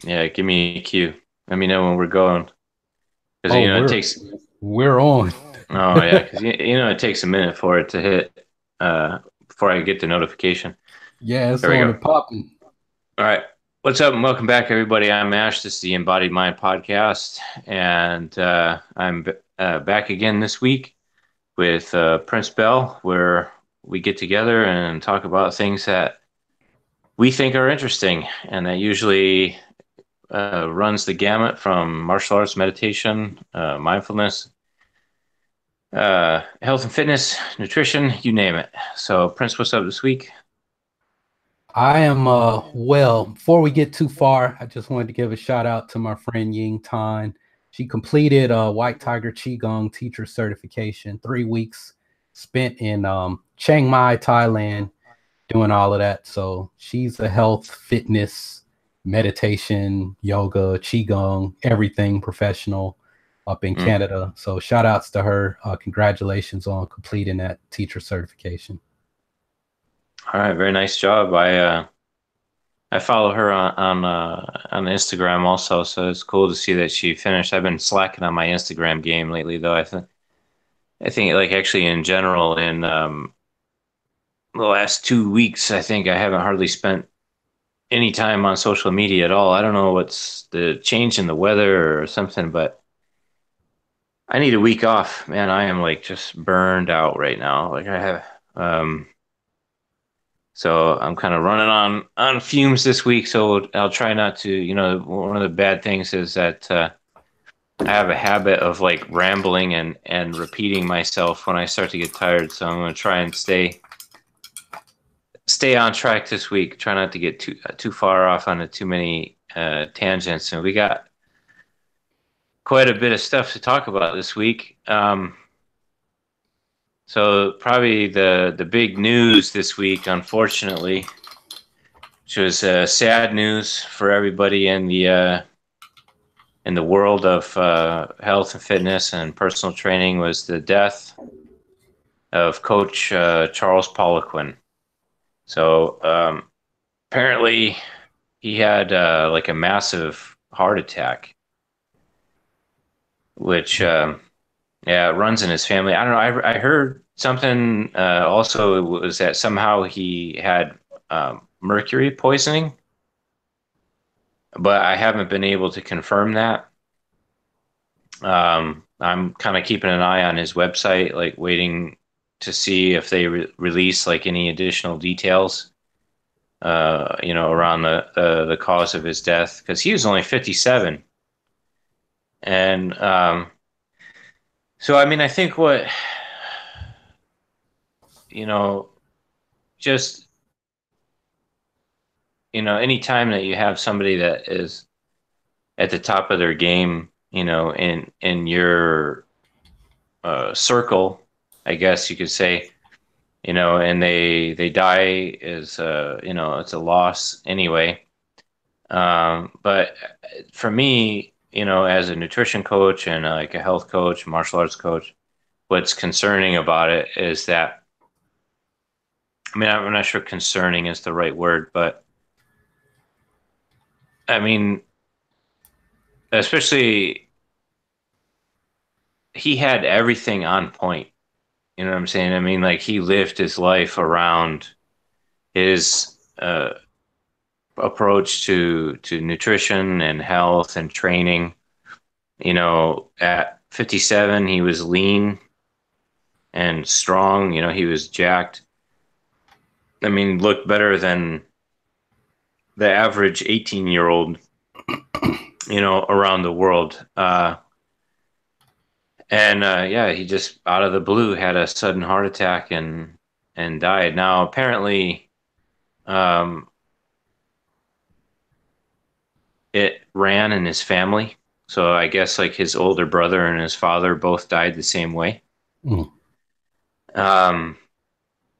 Yeah, give me a cue. Let me know when we're going. Because, Oh, it we're takes, we're on. oh, yeah, because, it takes a minute for it to hit, before I get the notification. Yeah, it's There we on go. and popping. All right. What's up and welcome back, everybody. I'm Ash. This is the Embodied Mind podcast. And I'm back again this week with Prince Bell, where we get together and talk about things that we think are interesting. And that usually runs the gamut from martial arts, meditation, mindfulness, health and fitness, nutrition, you name it. So, Prince, what's up this week? I am well, before we get too far, I just wanted to give a shout out to my friend Ying Tan. She completed a White Tiger Qigong teacher certification, 3 weeks spent in Chiang Mai, Thailand, doing all of that. So she's a health, fitness, meditation, yoga, Qigong, everything professional up in Mm. Canada. So shout outs to her. Congratulations on completing that teacher certification. All right, very nice job. I follow her on Instagram also, so it's cool to see that she finished. I've been slacking on my Instagram game lately, though. I think like actually in general in the last 2 weeks, I think I haven't hardly spent any time on social media at all. I don't know what's the change in the weather or something, but I need a week off, man. I am like just burned out right now. Like I have, so I'm kind of running on fumes this week. So I'll try not to. One of the bad things is that I have a habit of like rambling and repeating myself when I start to get tired. So I'm going to try and stay on track this week. Try not to get too far off onto too many tangents. And we got quite a bit of stuff to talk about this week. So probably the big news this week, unfortunately, which was sad news for everybody in the world of health and fitness and personal training, was the death of Coach Charles Poliquin. So apparently he had like a massive heart attack, which yeah, it runs in his family. I don't know. I heard something also was that somehow he had mercury poisoning, but I haven't been able to confirm that. I'm kind of keeping an eye on his website, like waiting to see if they release like any additional details, around the cause of his death, because he was only 57. And so, I mean, I think what, you know, just, any time that you have somebody that is at the top of their game, in your circle, I guess you could say, and they die is it's a loss anyway. But for me, as a nutrition coach and like a health coach, martial arts coach, what's concerning about it is that, I mean, I'm not sure concerning is the right word, but I mean, especially he had everything on point. You know what I'm saying? I mean, like he lived his life around his approach to nutrition and health and training. At 57, he was lean and strong. He was jacked. I mean, looked better than the average 18-year-old, around the world. And yeah, he just out of the blue had a sudden heart attack and died. Now, apparently, um, it ran in his family. So I guess like his older brother and his father both died the same way. Mm. Um,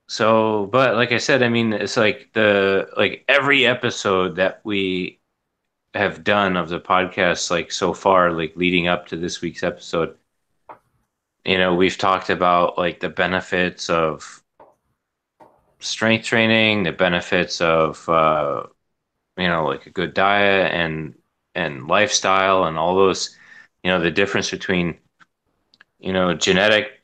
so, but like I said, I mean, it's like like every episode that we have done of the podcast, like so far, like leading up to this week's episode, we've talked about like the benefits of strength training, the benefits of, like a good diet and lifestyle and all those, the difference between, genetic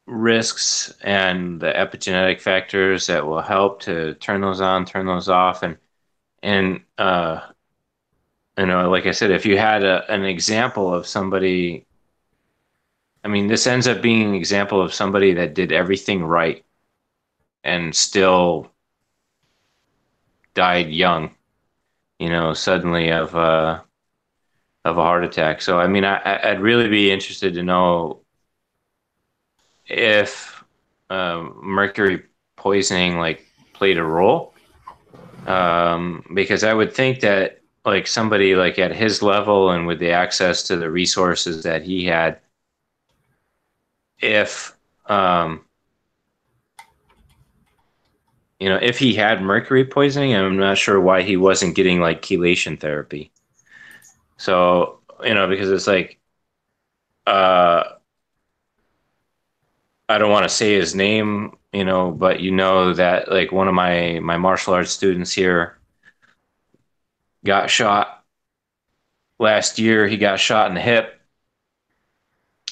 risks and the epigenetic factors that will help to turn those on, turn those off. And like I said, if you had an example of somebody, I mean, this ends up being an example of somebody that did everything right and still died young, suddenly of a heart attack. So, I mean, I'd really be interested to know if mercury poisoning like played a role, because I would think that like somebody like at his level and with the access to the resources that he had, if if he had mercury poisoning, I'm not sure why he wasn't getting like chelation therapy. So, because it's like, I don't want to say his name, but that like one of my martial arts students here got shot last year. He got shot in the hip.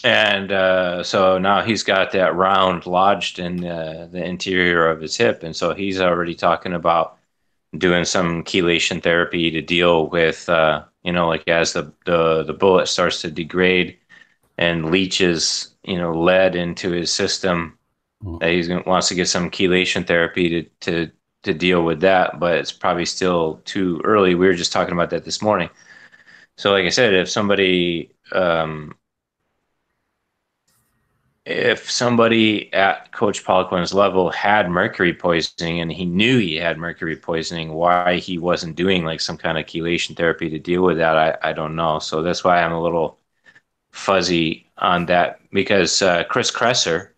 And so now he's got that round lodged in the interior of his hip. And so he's already talking about doing some chelation therapy to deal with, like as the bullet starts to degrade and leaches, lead into his system, that wants to get some chelation therapy to deal with that. But it's probably still too early. We were just talking about that this morning. So like I said, if somebody at Coach Poliquin's level had mercury poisoning and he knew he had mercury poisoning, why he wasn't doing like some kind of chelation therapy to deal with that, I don't know. So that's why I'm a little fuzzy on that, because Chris Kresser,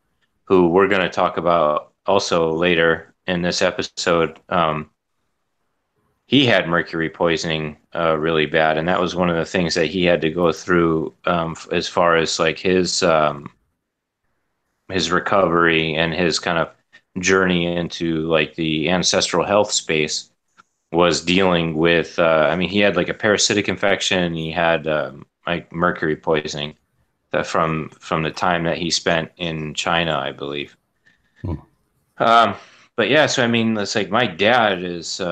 who we're going to talk about also later in this episode, he had mercury poisoning really bad. And that was one of the things that he had to go through as far as like his recovery and his kind of journey into like the ancestral health space, was dealing with, I mean, he had like a parasitic infection. He had like mercury poisoning that from the time that he spent in China, I believe. But yeah, so I mean, it's like my dad is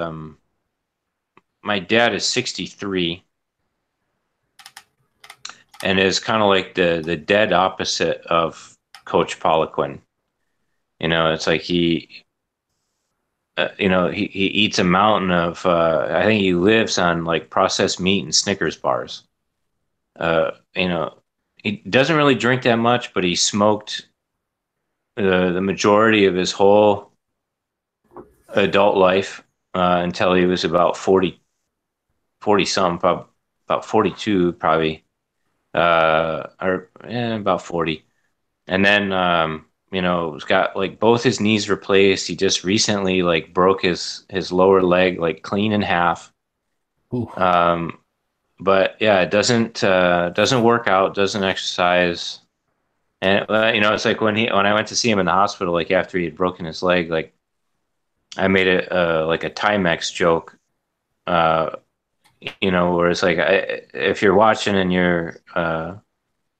63 and is kind of like the dead opposite of Coach Poliquin. It's like he eats a mountain of, I think he lives on like processed meat and Snickers bars. He doesn't really drink that much, but he smoked the majority of his whole adult life until he was about 40 something, about 42 probably, about 40. And then, he's got like both his knees replaced. He just recently like broke his lower leg like clean in half. But yeah, it doesn't work out, doesn't exercise. And it's like when I went to see him in the hospital, like after he had broken his leg, like I made it like a Timex joke, where it's like, if you're watching and you're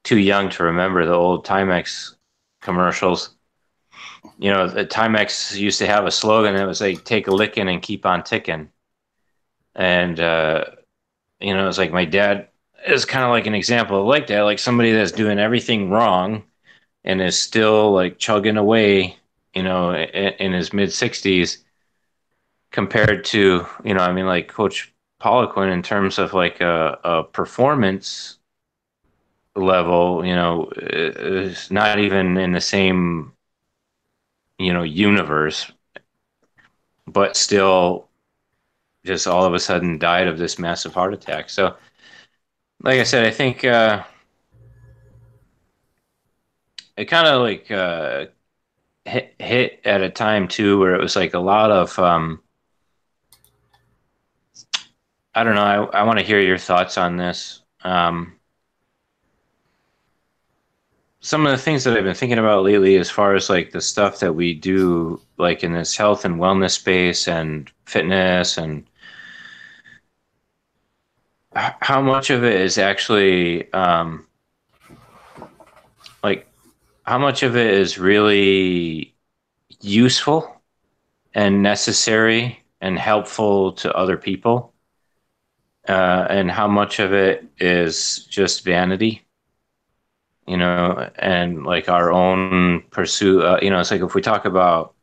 too young to remember the old Timex commercials, the Timex used to have a slogan that was like, take a licking and keep on ticking. And, it's like my dad is kind of like an example of like that, like somebody that's doing everything wrong and is still like chugging away, in his mid 60s, compared to, I mean, like Coach Poliquin in terms of like a performance level, is not even in the same, universe, but still just all of a sudden died of this massive heart attack. So, like I said, I think it kind of like hit at a time too where it was like a lot of I don't know. I want to hear your thoughts on this. Some of the things that I've been thinking about lately, as far as like the stuff that we do, like in this health and wellness space and fitness and how much of it is actually like how much of it is really useful and necessary and helpful to other people, and how much of it is just vanity, and like our own pursuit. It's like if we talk about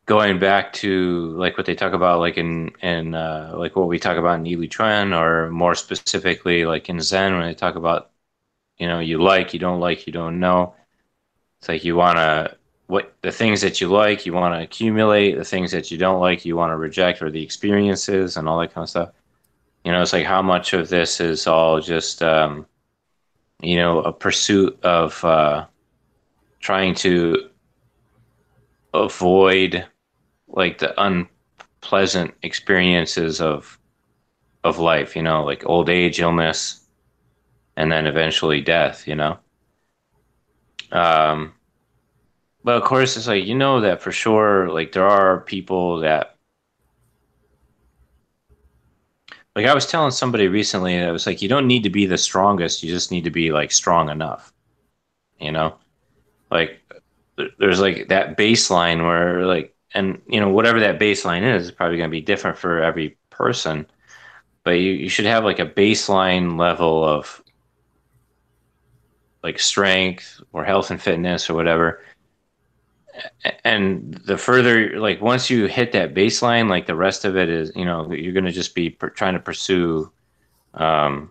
going back to like what they talk about, like in like what we talk about in Ely Tren, or more specifically like in Zen, when they talk about, you don't like, you don't know. It's like you want to, what the things that you like, you want to accumulate, the things that you don't like, you want to reject, or the experiences and all that kind of stuff. It's like how much of this is all just, a pursuit of trying to avoid like the unpleasant experiences of life, like old age, illness, and then eventually death. Um, but of course, it's like, that for sure, like there are people that, like I was telling somebody recently, that was like, you don't need to be the strongest, you just need to be like strong enough, you know? Like there's like that baseline where like, and whatever that baseline is probably going to be different for every person, but you should have like a baseline level of like strength or health and fitness or whatever. And the further, like once you hit that baseline, like the rest of it is, you're going to just be trying to pursue, um,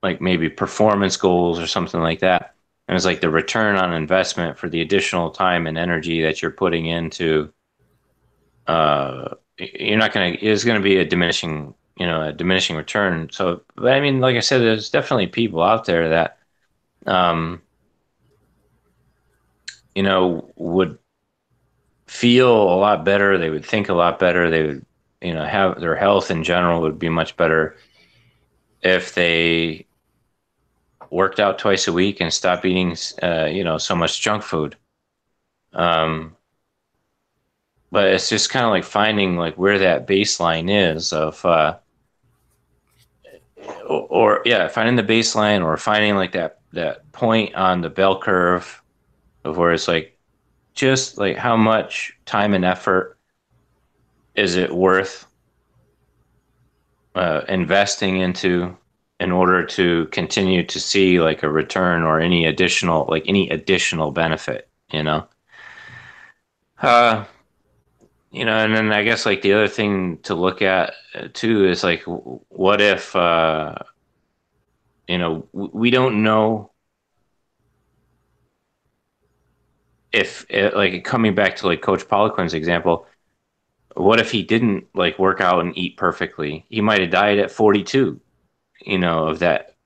like maybe performance goals or something like that. And it's like the return on investment for the additional time and energy that you're putting into, you're not going to, it's going to be a diminishing return. So, but I mean, like I said, there's definitely people out there that, would feel a lot better. They would think a lot better. They would, have their health in general would be much better if they worked out twice a week and stopped eating, so much junk food. Um, but it's just kind of like finding like where that baseline is of, or yeah, finding the baseline, or finding like that point on the bell curve of where it's like just like how much time and effort is it worth investing into in order to continue to see like a return or any additional benefit. uh and then I guess like the other thing to look at too is like what if we don't know if like coming back to like Coach Poliquin's example, what if he didn't like work out and eat perfectly? He might have died at 42, of that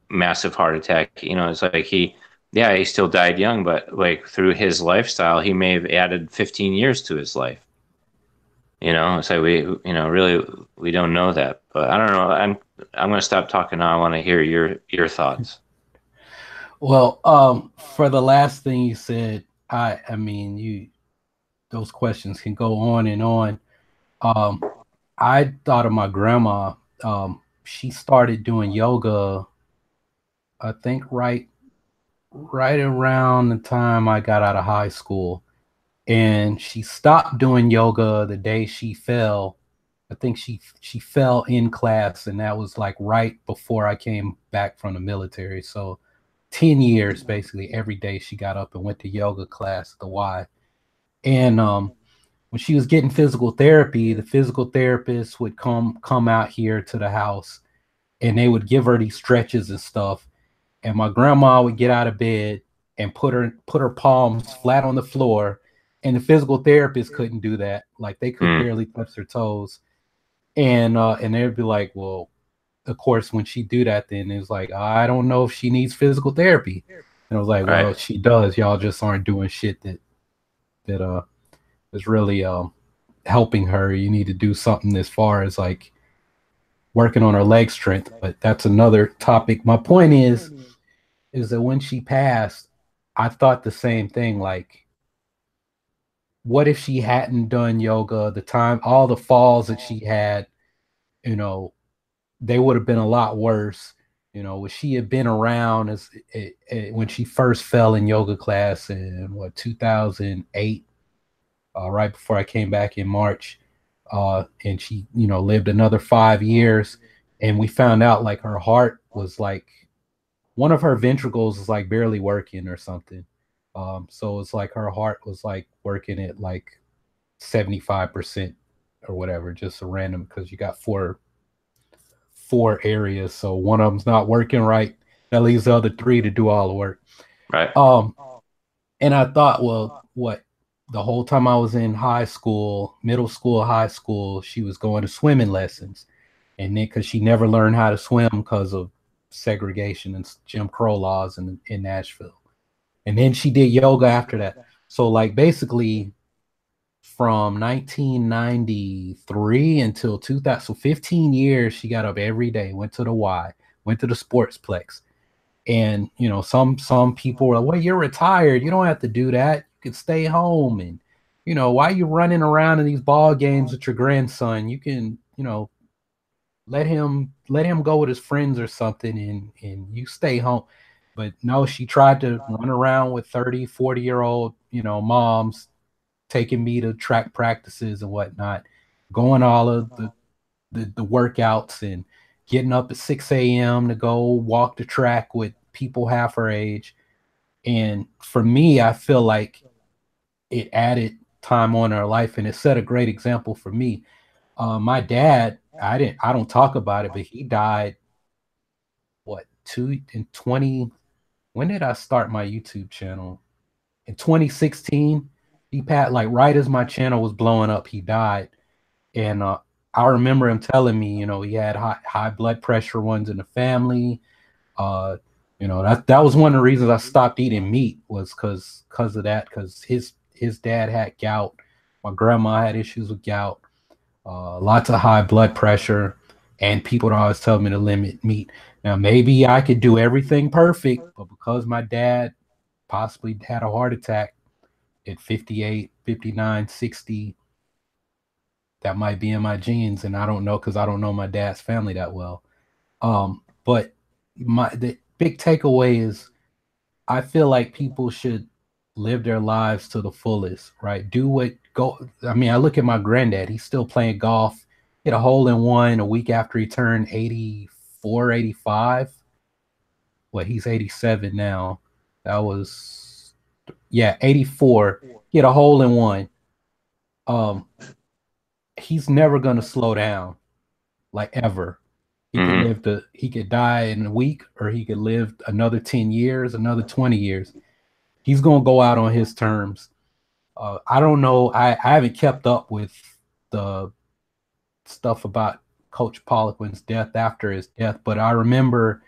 massive heart attack. It's like he still died young, but like through his lifestyle, he may have added 15 years to his life. It's like really, we don't know that, but I don't know. I'm going to stop talking now. I want to hear your thoughts. Well, for the last thing you said, I mean, those questions can go on and on. I thought of my grandma. She started doing yoga, I think right around the time I got out of high school, and she stopped doing yoga the day she fell. I think she fell in class, and that was like right before I came back from the military. So 10 years basically every day she got up and went to yoga class at the Y. And when she was getting physical therapy, the physical therapist would come out here to the house, and they would give her these stretches and stuff. And my grandma would get out of bed and put her palms flat on the floor, and the physical therapist couldn't do that. Like they could barely touch their toes. And they'd be like, well, of course, when she do that, then it's like, I don't know if she needs physical therapy. And I was like, well, Right. she does. Y'all just aren't doing shit that is really helping her. You need to do something as far as like working on her leg strength. But that's another topic. My point is that when she passed, I thought the same thing. Like, what if she hadn't done yoga? The time, all the falls that she had, you know, they would have been a lot worse. You know, she had been around when she first fell in yoga class in 2008, right before I came back in March. And she, lived another 5 years. And we found out like her heart was like, one of her ventricles is like barely working or something. So it's like her heart was like working at like 75% or whatever, just a random, because you got four areas. So one of them's not working right. That leaves the other three to do all the work. Right. And I thought, well, what? The whole time I was in high school, middle school, high school, she was going to swimming lessons. And then because she never learned how to swim because of segregation and Jim Crow laws in Nashville. And then she did yoga after that. So like basically from 1993 until 2000, so 15 years, she got up every day, went to the Y, went to the Sportsplex. And, some people were like, well, you're retired. You don't have to do that. You can stay home. And, why are you running around in these ball games with your grandson? You can, let him go with his friends or something, and you stay home. But no, she tried to run around with 30, 40-year-old, moms, taking me to track practices and whatnot, going all of the workouts and getting up at 6 a.m. to go walk the track with people half her age. And for me, I feel like it added time on her life, and it set a great example for me. My dad, I don't talk about it, but he died in 20. When did I start my YouTube channel? In 2016. He passed, like right as my channel was blowing up, he died. And I remember him telling me, he had high blood pressure ones in the family. That was one of the reasons I stopped eating meat, was because of that, because his dad had gout. My grandma had issues with gout, lots of high blood pressure, and people would always tell me to limit meat. Now, maybe I could do everything perfect, but because my dad possibly had a heart attack at 58, 59, 60, that might be in my genes, and I don't know, because I don't know my dad's family that well. But the big takeaway is, I feel like people should live their lives to the fullest, right? I look at my granddad, he's still playing golf, hit a hole in one a week after he turned 84, 85. Well, he's 87 now. That was, 84. He hit a hole in one. He's never going to slow down, like, ever. He could die in a week, or he could live another 10 years, another 20 years. He's going to go out on his terms. I don't know. I haven't kept up with the stuff about Coach Poliquin's death after his death, but I remember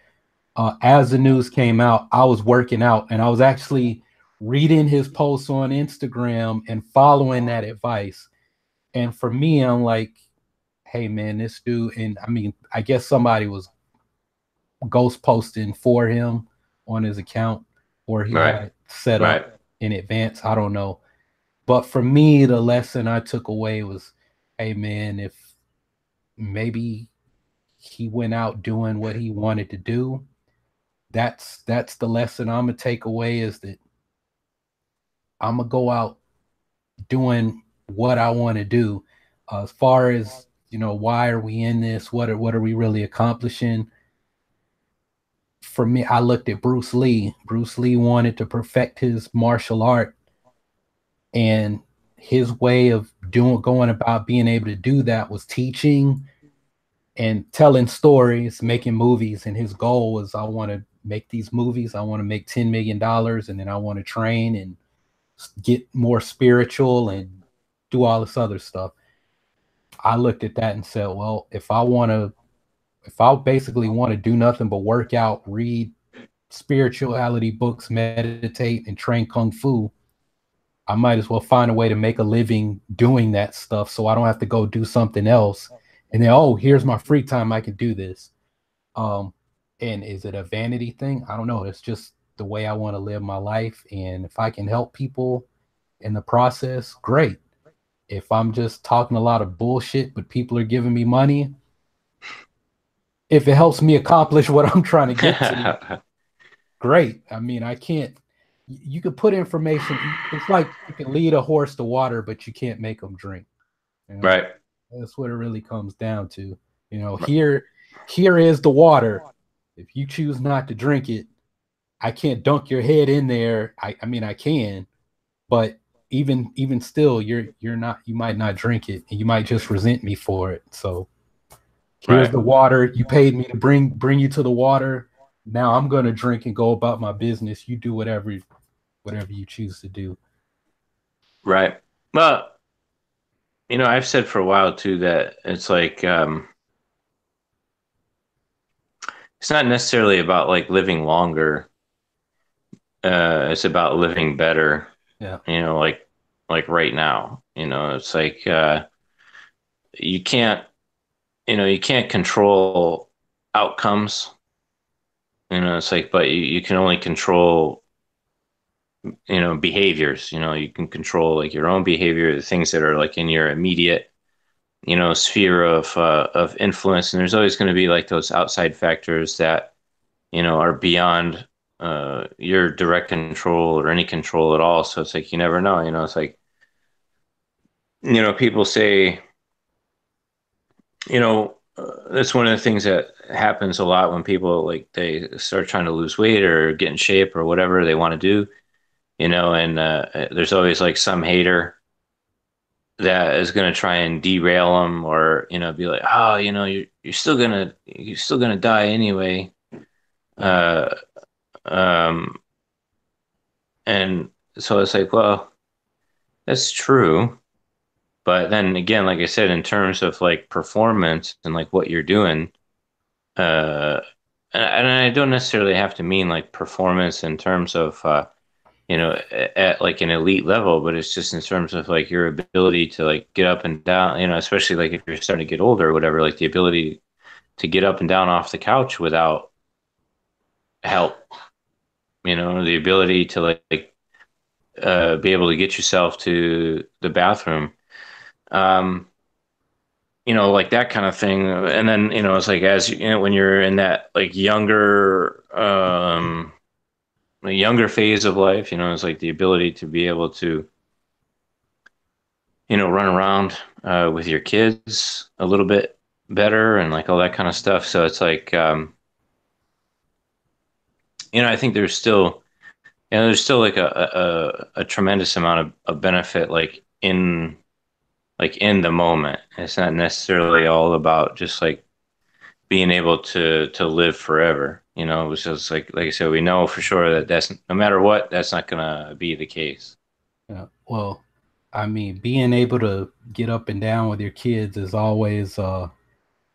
as the news came out, I was working out, and I was actually reading his posts on Instagram and following that advice. And for me, I'm like, hey man, this dude, and I guess somebody was ghost posting for him on his account, or he had it set up in advance. I don't know. But for me, the lesson I took away was, hey man, if maybe he went out doing what he wanted to do, that's the lesson I'm gonna take away, is that I'm gonna go out doing what I want to do. As far as, why are we in this? What are we really accomplishing? For me, I looked at Bruce Lee. Bruce Lee wanted to perfect his martial art, and his way of going about being able to do that was teaching and telling stories, making movies. And his goal was, I want to make these movies. I want to make $10 million, and then I want to train and get more spiritual and do all this other stuff. I looked at that and said, well, if I basically want to do nothing but work out, read spirituality books, meditate, and train Kung Fu, I might as well find a way to make a living doing that stuff, so I don't have to go do something else. And then, oh, here's my free time, I can do this. And is it a vanity thing? I don't know. It's just the way I want to live my life. And if I can help people in the process, great. If I'm just talking a lot of bullshit, but people are giving me money, if it helps me accomplish what I'm trying to get to, great. I mean, I can't. You could put information. It's like you can lead a horse to water, but you can't make them drink. You know, Right. that's what it really comes down to. You know, here is the water. If you choose not to drink it, I can't dunk your head in there. I mean, I can, but even still, you're not. You might not drink it, and you might just resent me for it. So here's Right. the water. You paid me to bring you to the water. Now I'm gonna drink and go about my business. You do whatever you choose to do. Right. Well, I've said for a while too that it's like it's not necessarily about like living longer. It's about living better. Yeah. Like right now. It's like you can't you can't control outcomes. It's like, but you can only control behaviors. You can control like your own behavior, the things that are like in your immediate sphere of influence, and there's always going to be like those outside factors that are beyond your direct control or any control at all. So it's like you never know. It's like people say that's one of the things that happens a lot when people like they start trying to lose weight or get in shape or whatever they want to do. And there's always like some hater that is going to try and derail them, or be like, oh, you're still gonna die anyway. Yeah. uh um and so it's like, well, that's true, but then again, like I said, in terms of like performance and like what you're doing, uh and I don't necessarily have to mean like performance in terms of at like an elite level, but it's just in terms of like your ability to like get up and down, especially like if you're starting to get older or whatever, like the ability to get up and down off the couch without help, the ability to be able to get yourself to the bathroom, um, like that kind of thing. And then, it's like as when you're in that like younger phase of life, it's like the ability to be able to run around with your kids a little bit better and like all that kind of stuff. So it's like, I think there's still like a tremendous amount of benefit like in the moment. It's not necessarily all about just like being able to live forever. Which is like I said, we know for sure that that's no matter what, that's not gonna be the case. Yeah. Well, I mean, being able to get up and down with your kids is always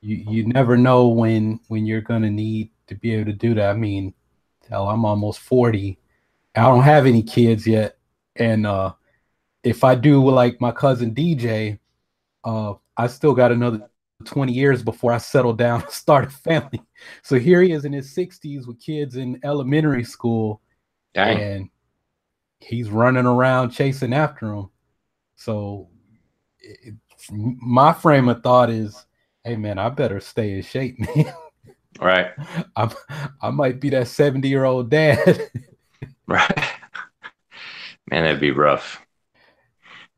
you never know when you're gonna need to be able to do that. I mean, hell, I'm almost 40. I don't have any kids yet. And if I do like my cousin DJ, I still got another 20 years before I settle down and start a family. So here he is in his 60s with kids in elementary school, Dang. and he's running around chasing after them. So my frame of thought is, hey man, I better stay in shape, man. Right. I'm, I might be that 70-year-old dad. Right. Man, that'd be rough.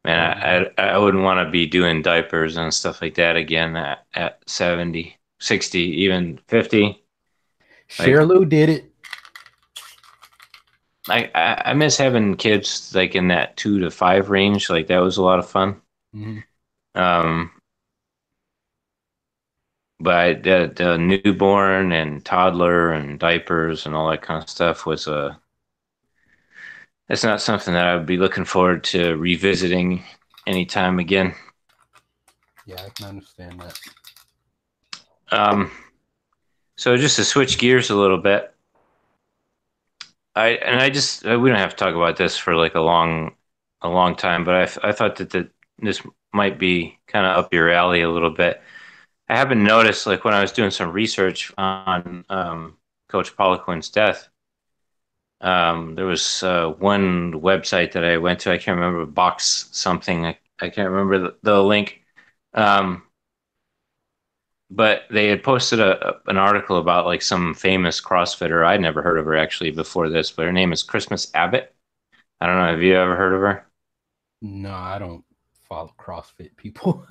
Man, I wouldn't want to be doing diapers and stuff like that again at 70, 60, even 50. Like Sherlou did it. I miss having kids like in that 2 to 5 range. Like that was a lot of fun. Mm-hmm. Um, but the newborn and toddler and diapers and all that kind of stuff was that's not something that I would be looking forward to revisiting anytime again. Yeah, I can understand that. Um, so just to switch gears a little bit, I just we don't have to talk about this for like a long time, but I thought that this might be kind of up your alley a little bit. I haven't noticed like when I was doing some research on Coach Poliquin's death. There was one website that I went to. I can't remember, box something. I can't remember the link. Um, but they had posted an article about like some famous CrossFitter. I'd never heard of her actually before this, but her name is Christmas Abbot. I don't know. Have you ever heard of her? No, I don't follow CrossFit people.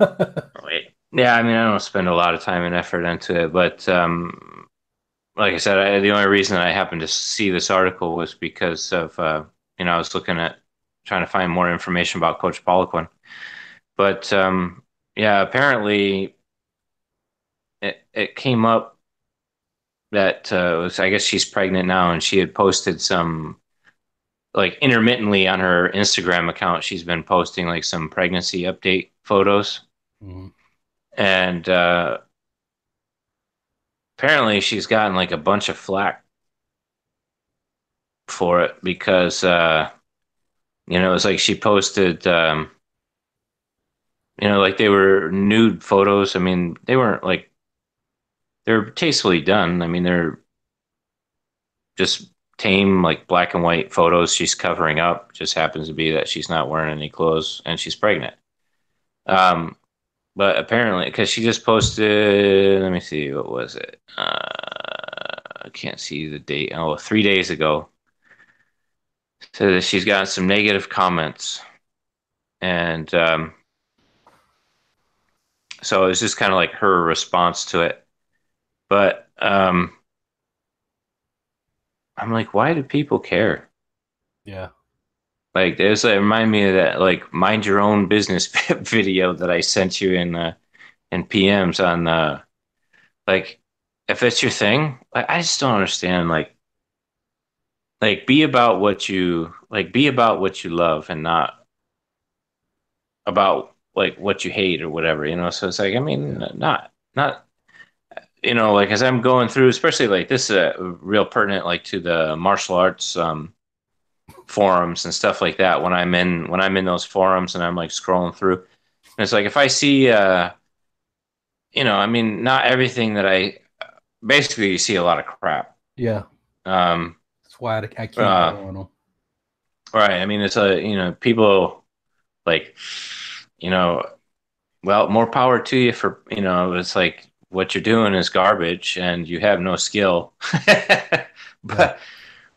Wait. Yeah, I mean, I don't spend a lot of time and effort into it, but like I said, the only reason I happened to see this article was because of I was looking at trying to find more information about Coach Poliquin. But yeah, apparently it came up that I guess she's pregnant now, and she had posted some like intermittently on her Instagram account. She's been posting like some pregnancy update photos, Mhm. and apparently she's gotten like a bunch of flack for it because it was like she posted like they were nude photos. I mean, they weren't like they're tastefully done. I mean, they're just tame like black and white photos she's covering up. Just happens to be that she's not wearing any clothes and she's pregnant. Um, but apparently, because she just posted, let me see, what was it? I can't see the date. Oh, 3 days ago. So that she's gotten some negative comments, and so it's just kind of like her response to it. But I'm like, why do people care? Yeah. Like, there's it remind me of that like mind your own business video that I sent you in PMs on like if it's your thing, I just don't understand like be about what you love and not about like what you hate or whatever, so it's like I mean Yeah. not like as I'm going through, especially like this is real pertinent like to the martial arts forums and stuff like that when I'm in those forums and I'm like scrolling through, and it's like if I see I mean not everything that I basically you see a lot of crap. Yeah. um That's why I can't uh go on them. right, I mean it's a people like you know well, more power to you for, it's like what you're doing is garbage and you have no skill. Yeah. but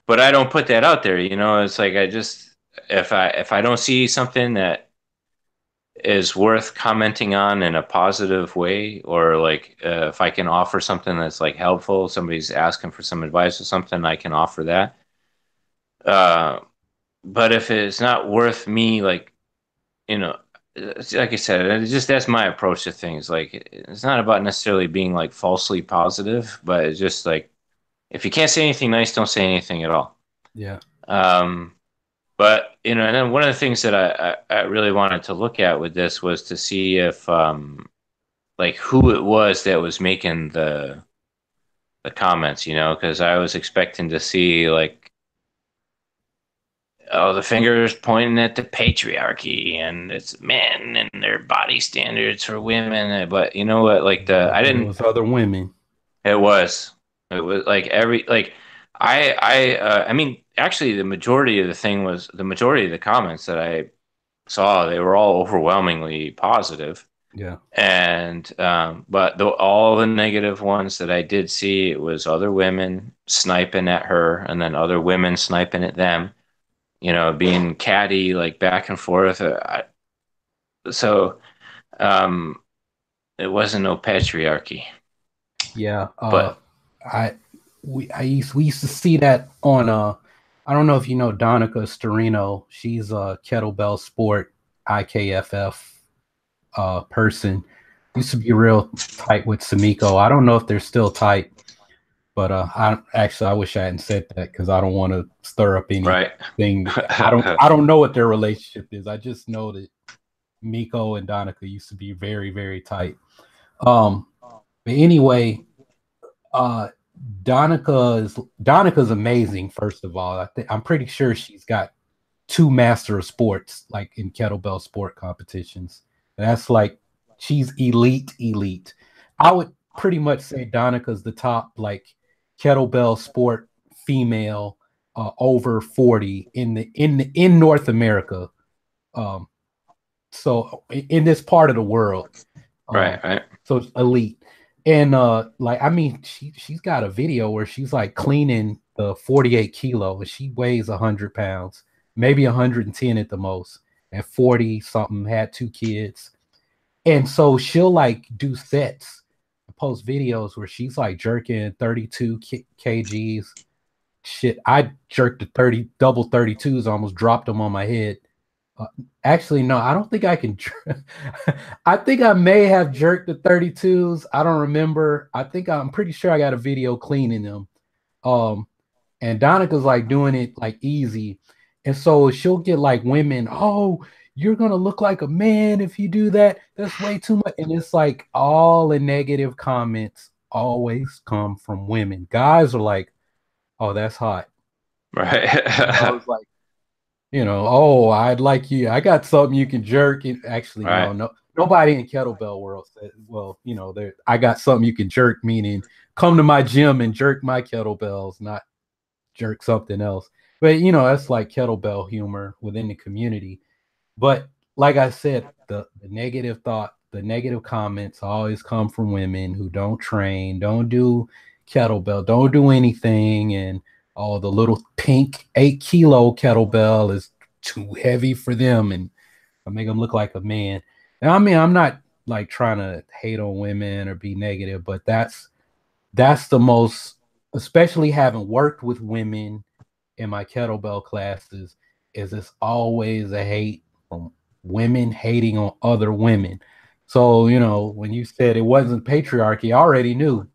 but I don't put that out there, it's like I just if I don't see something that is worth commenting on in a positive way, or like if I can offer something that's like helpful, somebody's asking for some advice or something, I can offer that. Uh, but if it's not worth me, like, like I said, it's just that's my approach to things. Like, it's not about necessarily being like falsely positive, but it's just like if you can't say anything nice, don't say anything at all. Yeah. Um, but and then one of the things that I really wanted to look at with this was to see if like who it was that was making the comments, because I was expecting to see like, oh, the fingers pointing at the patriarchy and it's men and their body standards for women. But you know what? Like I But it didn't. was other women. It was. It was like I mean, actually, the majority of the comments that I saw, they were all overwhelmingly positive. Yeah. And but all the negative ones that I did see, it was other women sniping at her, and then other women sniping at them. Being catty, like back and forth. So um, it wasn't no patriarchy, Yeah. but I we used to see that on I don't know if you know Donica Storino. She's a kettlebell sport IKFF person. Used to be real tight with Samiko. I don't know if they're still tight, but I wish I hadn't said that because I don't want to stir up right. anything. I don't know what their relationship is. I just know that Miko and Donica used to be very, very tight. But anyway, uh Donica's amazing. First of all, I'm pretty sure she's got 2 master of sports, like in kettlebell sport competitions. That's like she's elite. I would pretty much say Donica's the top like kettlebell sport female over 40 in North America. Um, so in this part of the world, Right, right. so it's elite. And like I mean, she's got a video where she's like cleaning the 48 kilo, and she weighs 100 pounds, maybe 110 at the most, at 40 something, had 2 kids. And so she'll like do sets, post videos where she's like jerking 32 kgs. Shit, I jerked the 30 double 32s, almost dropped them on my head. Uh, Actually, no, I don't think I can. I think I may have jerked the 32s. I don't remember. I'm pretty sure I got a video cleaning them. Um, and Donica's like doing it like easy. And so she'll get like women, oh, you're gonna look like a man if you do that. That's way too much. And it's like all the negative comments always come from women. Guys are like, oh, that's hot. I Right. was like, oh, I'd like you. I got something you can jerk. Actually, no, Right. no, nobody in kettlebell world said, well, I got something you can jerk, meaning come to my gym and jerk my kettlebells, not jerk something else. But that's like kettlebell humor within the community. But like I said, the negative thought, the negative comments always come from women who don't train, don't do kettlebell, don't do anything, and oh, the little pink 8 kilo kettlebell is too heavy for them, and I make them look like a man. And I mean, I'm not like trying to hate on women or be negative, but that's the most, especially having worked with women in my kettlebell classes, is it's always a hate from women hating on other women. So, when you said it wasn't patriarchy, I already knew.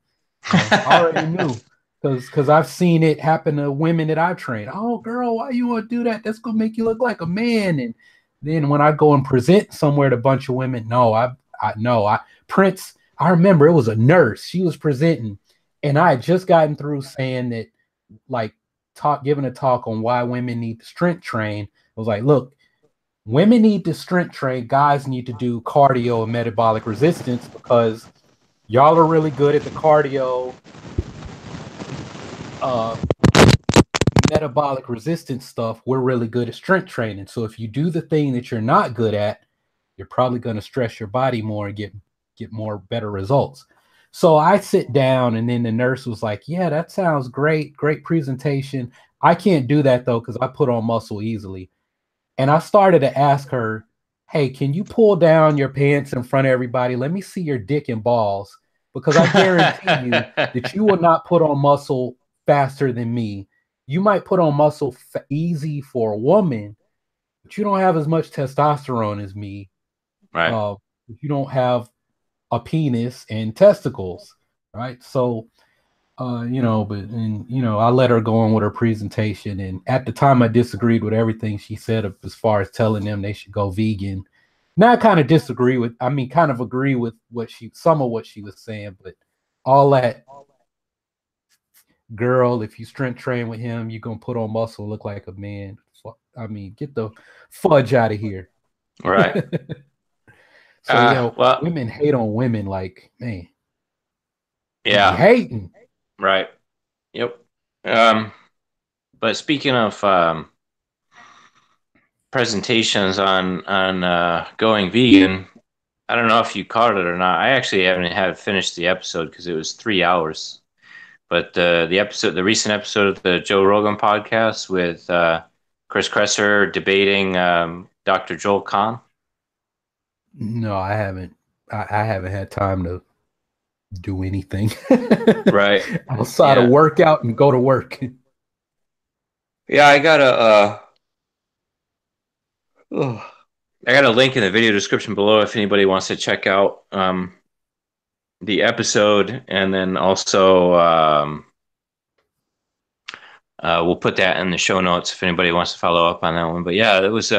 I already knew because I've seen it happen to women that I train. Oh, girl, why you want to do that? That's gonna make you look like a man. And then when I go and present somewhere to a bunch of women, no, I no, I Prince. I remember it was a nurse. She was presenting, and I had just gotten through saying that, like, giving a talk on why women need to strength train. I was like, look, women need to strength train, guys need to do cardio and metabolic resistance because y'all are really good at the cardio, uh, metabolic resistance stuff. We're really good at strength training. So if you do the thing that you're not good at, you're probably going to stress your body more and get more better results. So I sit down, and then the nurse was like, yeah, that sounds great. Great presentation. I can't do that though, because I put on muscle easily. And I started to ask her, hey, can you pull down your pants in front of everybody? Let me see your dick and balls, because I guarantee you that you will not put on muscle faster than me. You might put on muscle easy for a woman, but you don't have as much testosterone as me. Right. You don't have a penis and testicles, right? So, I let her go on with her presentation. And at the time, I disagreed with everything she said as far as telling them they should go vegan. Now I kind of kind of agree with some of what she was saying, but all that, girl, if you strength train with him, you're gonna put on muscle, look like a man. I mean, get the fudge out of here. Right. So yeah, Well, women hate on women like, man, they be yeah. hating. Right. Yep. Um, but speaking of presentations on going vegan, I don't know if you caught it or not. I actually haven't had finished the episode because it was 3 hours. But the recent episode of the Joe Rogan podcast with Chris Kresser debating Dr. Joel Kahn. No, I haven't. I haven't had time to do anything Right. outside of Yeah. work out and go to work. Yeah, I got a link in the video description below if anybody wants to check out the episode, and then also we'll put that in the show notes if anybody wants to follow up on that one. But yeah, it was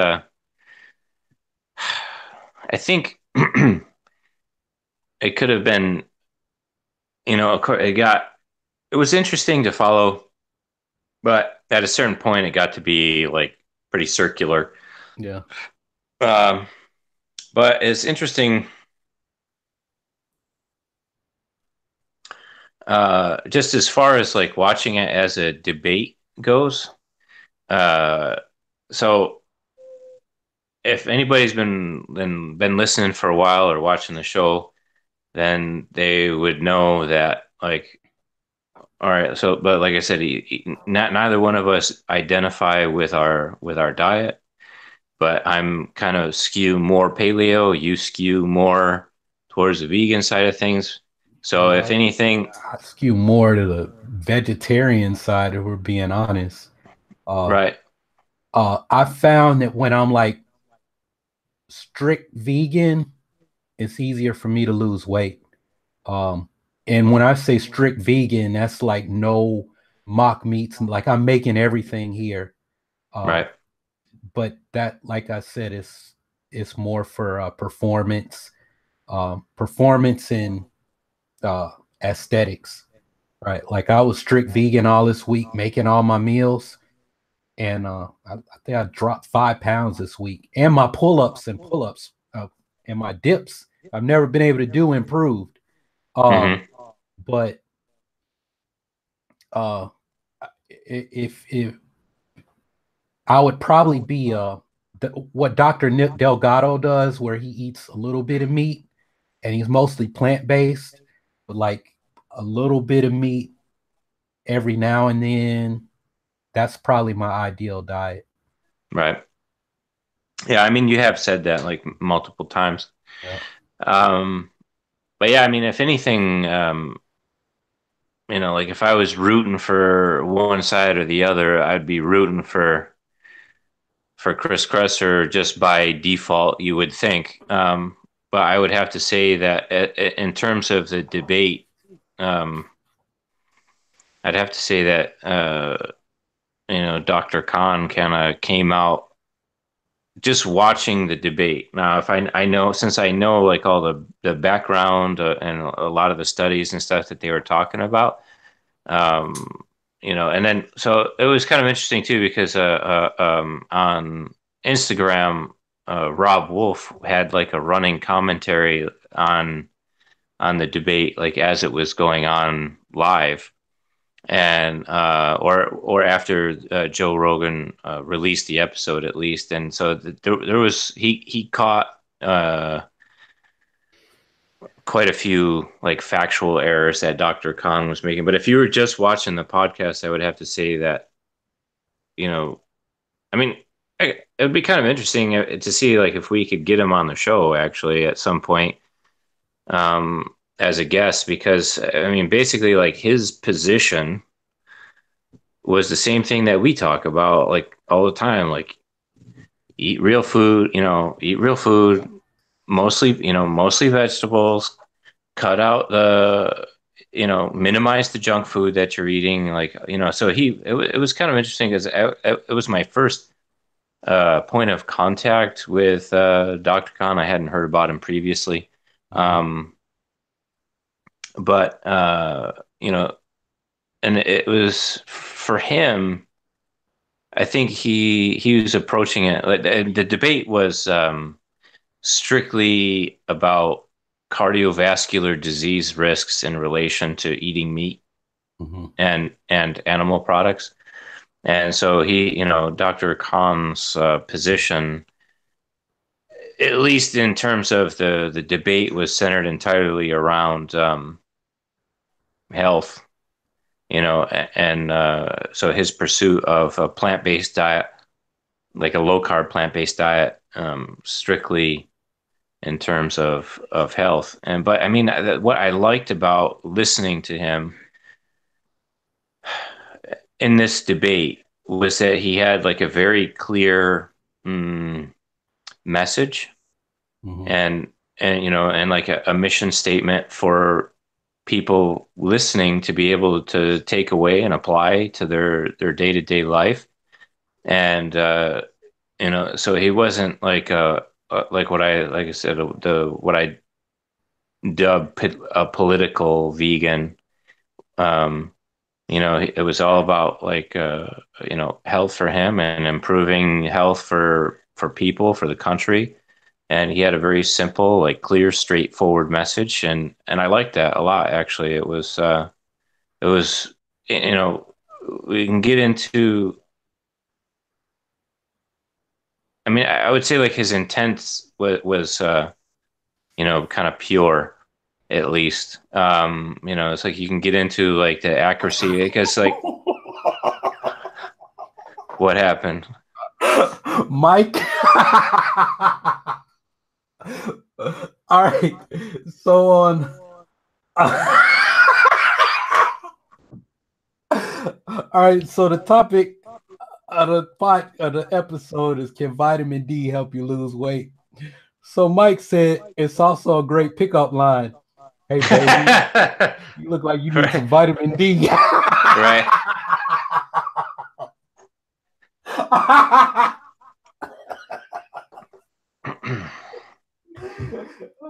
I think it could have been, it was interesting to follow, but at a certain point it got to be like pretty circular. Yeah. Um, but it's interesting, just as far as like watching it as a debate goes. Uh, so if anybody's been listening for a while or watching the show, then they would know that, like, all right, so, but like I said, neither one of us identify with our diet, but I'm kind of skew more paleo. You skew more towards the vegan side of things. So if Uh, anything, I skew more to the vegetarian side, if we're being honest. Uh, right, I found that when I'm like strict vegan, it's easier for me to lose weight. Um, and when I say strict vegan, that's like no mock meats, and like I'm making everything here. Uh, right, but that, like I said, is it's more for performance, performance and uh, aesthetics, right? Like I was strict vegan all this week, making all my meals, and I think I dropped 5 pounds this week, and my pull-ups and my dips I've never been able to do improved. mm-hmm, But uh, if I would probably be what Dr. Nick Delgado does, where he eats a little bit of meat and he's mostly plant-based, but like a little bit of meat every now and then. That's probably my ideal diet. right. Yeah, I mean, you have said that like multiple times. Yeah. Um, but yeah, I mean, if anything, like if I was rooting for one side or the other, I'd be rooting for Chris Kresser just by default, you would think. But I would have to say that in terms of the debate, um, I'd have to say that Dr. Khan kind of came out just watching the debate. Now, if I know, since I know like all the background and a lot of the studies and stuff that they were talking about, um, and then so it was kind of interesting too because on Instagram, Rob Wolf had like a running commentary on the debate, like as it was going on live, and or after Joe Rogan released the episode at least, and so there was he caught quite a few like factual errors that Dr. Khan was making. But if you were just watching the podcast, I would have to say that, you know, I mean, it'd be kind of interesting to see like if we could get him on the show actually at some point as a guest, because I mean, basically like his position was the same thing that we talk about like all the time, like eat real food, mostly vegetables, cut out minimize the junk food that you're eating. Like, so it was kind of interesting because it was my first point of contact with Dr. Khan. I hadn't heard about him previously. Mhm. Um, but, and it was for him, I think he was approaching it. Like, the debate was strictly about cardiovascular disease risks in relation to eating meat Mhm. and animal products. And so Dr. Khan's position, at least in terms of the debate, was centered entirely around health, and so his pursuit of a plant-based diet, like a low-carb plant-based diet, strictly in terms of health. And but I mean, what I liked about listening to him in this debate was that he had like a very clear mm, message, Mhm. and like a mission statement for people listening to be able to take away and apply to their day-to-day life. And so he wasn't like like what I like I said, the what I dub a political vegan. um it was all about like health for him and improving health for people, for the country. And he had a very simple, like clear, straightforward message, and I liked that a lot actually. It was we can get into, I mean, I would say like his intent was kind of pure at least. You know, it's like you can get into like the accuracy because like what happened? Mike. All right. So on. All right. So the topic of the episode is, can vitamin D help you lose weight? So Mike said it's also a great pickup line. Hey baby, you look like you need some vitamin D. Right.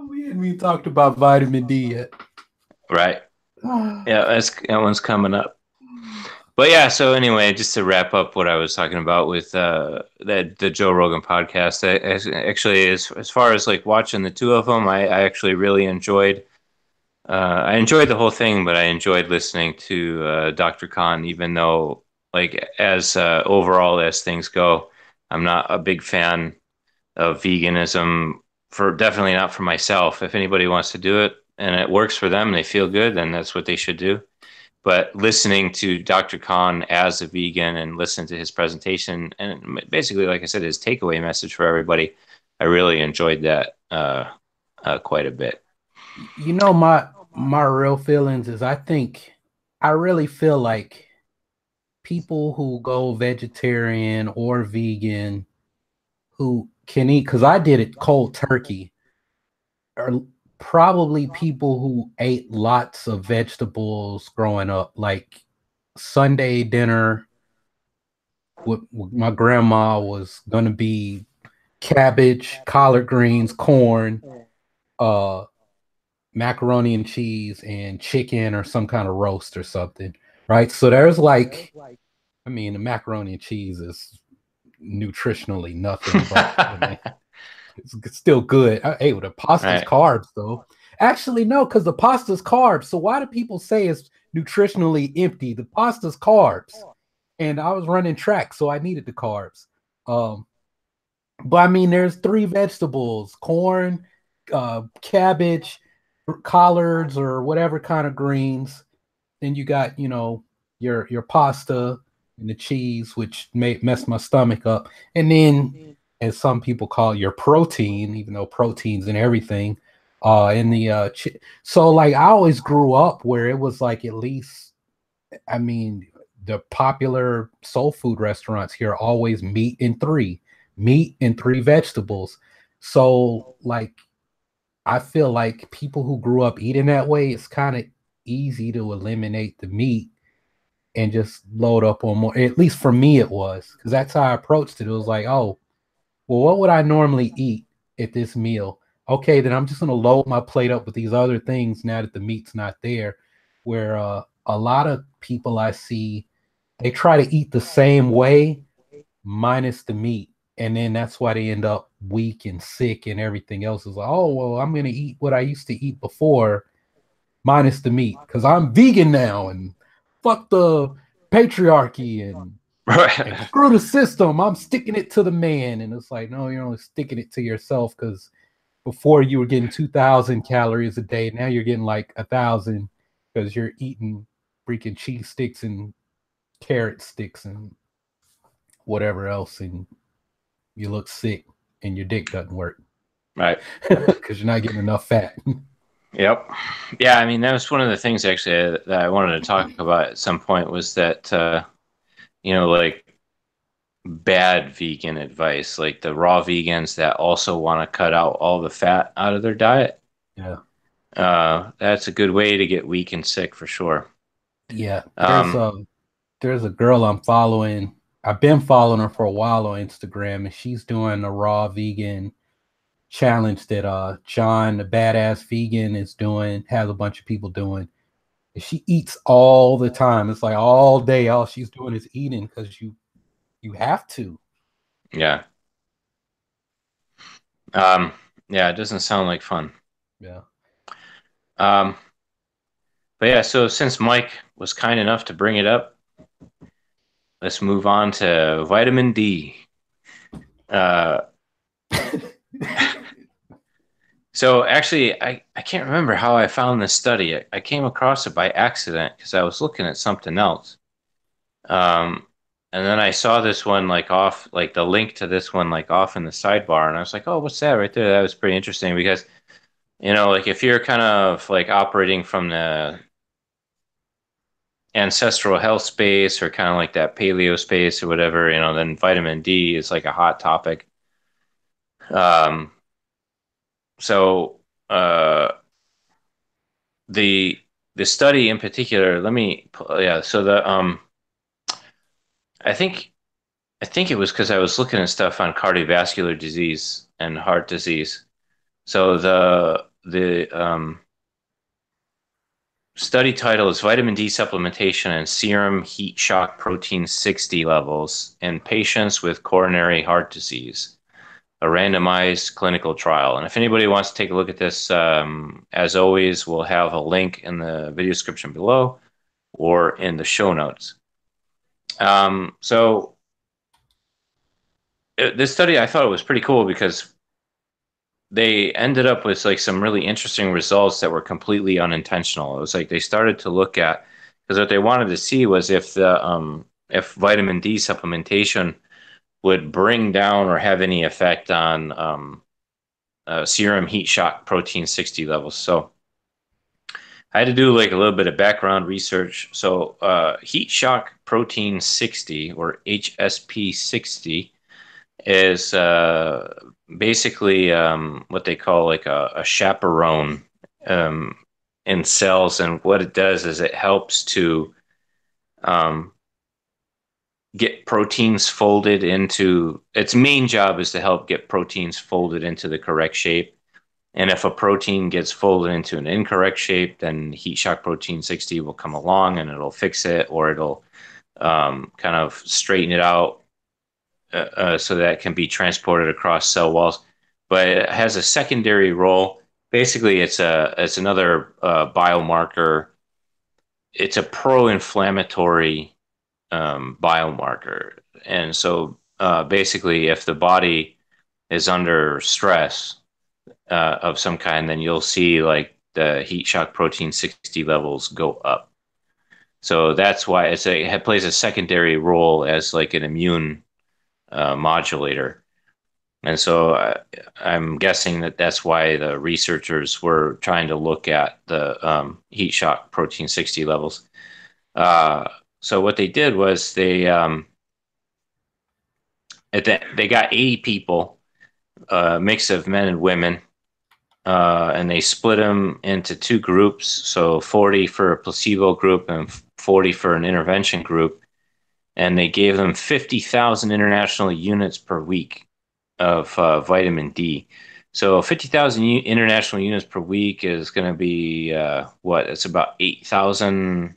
We hadn't even talked about vitamin D yet. Right. Yeah, that one's coming up. But yeah, so anyway, just to wrap up what I was talking about with the Joe Rogan podcast, actually, as far as like watching the two of them, I actually really enjoyed. I enjoyed the whole thing, but I enjoyed listening to Dr. Khan, even though, like, as overall as things go, I'm not a big fan of veganism. For definitely not for myself. If anybody wants to do it and it works for them, they feel good, then that's what they should do. But listening to Dr. Khan as a vegan and listen to his presentation and basically, like I said, his takeaway message for everybody, I really enjoyed that quite a bit. You know, my real feelings is, I really feel like people who go vegetarian or vegan who can eat, because I did it cold turkey, are probably people who ate lots of vegetables growing up, like Sunday dinner with my grandma was going to be cabbage, collard greens, corn, uh macaroni and cheese, and chicken or some kind of roast or something, right? So there's like, I mean, the macaroni and cheese is nutritionally nothing, but I mean, it's still good. Hey, well, the pasta's Right. carbs though. Actually, no, because the pasta's carbs. So why do people say it's nutritionally empty? The pasta's carbs, and I was running track, so I needed the carbs. Um, but I mean, there's three vegetables: corn, cabbage, collards, or whatever kind of greens. Then you got, your pasta and the cheese, which may mess my stomach up. And then, as some people call it, your protein, even though protein's in everything. In the so like I always grew up where it was like, at least, I mean, the popular soul food restaurants here are always meat and three vegetables. So like I feel like people who grew up eating that way, it's kind of easy to eliminate the meat and just load up on more. At least for me, it was, because that's how I approached it. It was like, oh, well, what would I normally eat at this meal? Okay, then I'm just gonna load my plate up with these other things now that the meat's not there. Where a lot of people I see, they try to eat the same way minus the meat, and then that's why they end up weak and sick, and everything else is like, oh well, I'm gonna eat what I used to eat before minus the meat because I'm vegan now, and fuck the patriarchy, and Right. screw the system. I'm sticking it to the man. And it's like, no, you're only sticking it to yourself, because before you were getting 2,000 calories a day. Now you're getting like 1,000 because you're eating freaking cheese sticks and carrot sticks and whatever else. And you look sick and your dick doesn't work Right. because you're not getting enough fat. Yep. Yeah, I mean, that was one of the things actually that I wanted to talk about at some point was that, like bad vegan advice, like the raw vegans that also want to cut out all the fat out of their diet. Yeah. That's a good way to get weak and sick for sure. Yeah. Um, There's a girl I'm following. I've been following her for a while on Instagram, and she's doing a raw vegan challenge that John, the badass vegan, is doing, has a bunch of people doing. And she eats all the time. It's like all day, all she's doing is eating, because you have to. yeah. Um, yeah, it doesn't sound like fun. Yeah. Um, but yeah, so since Mike was kind enough to bring it up, let's move on to vitamin D. Uh, So actually, I can't remember how I found this study. I came across it by accident because I was looking at something else. Um, and then I saw this one like off, like the link to this one like off in the sidebar, and I was like, oh, what's that right there? That was pretty interesting because, like if you're kind of like operating from the ancestral health space or kind of like that paleo space or whatever, then vitamin D is like a hot topic. Um, so the the study in particular, yeah, so I think I think it was because I was looking at stuff on cardiovascular disease and heart disease. So the study title is Vitamin D Supplementation and Serum Heat Shock Protein 60 Levels in Patients with Coronary Heart Disease, a randomized clinical trial. And if anybody wants to take a look at this, as always, we'll have a link in the video description below or in the show notes. So this study, I thought it was pretty cool because they ended up with like some really interesting results that were completely unintentional. It was like they started to look at because what they wanted to see was if vitamin D supplementation would bring down or have any effect on serum heat shock protein 60 levels. So I had to do like a little bit of background research. So heat shock protein 60 or HSP 60 is basically what they call like a chaperone um, in cells. And what it does is it helps to um, get proteins folded into its main job is to help get proteins folded into the correct shape. And if a protein gets folded into an incorrect shape, then heat shock protein 60 will come along and it'll fix it or it'll kind of straighten it out so that it can be transported across cell walls. But it has a secondary role. Basically, it's another biomarker. It's a pro-inflammatory biomarker, and so basically, if the body is under stress of some kind, then you'll see like the heat shock protein 60 levels go up. So that's why it plays a secondary role as like an immune modulator. And so I'm guessing that that's why the researchers were trying to look at the heat shock protein 60 levels. Uh, so what they did was they got 80 people, a mix of men and women, and they split them into two groups. So 40 for a placebo group and 40 for an intervention group. And they gave them 50,000 international units per week of vitamin D. So 50,000 international units per week is going to be what? It's about 8,000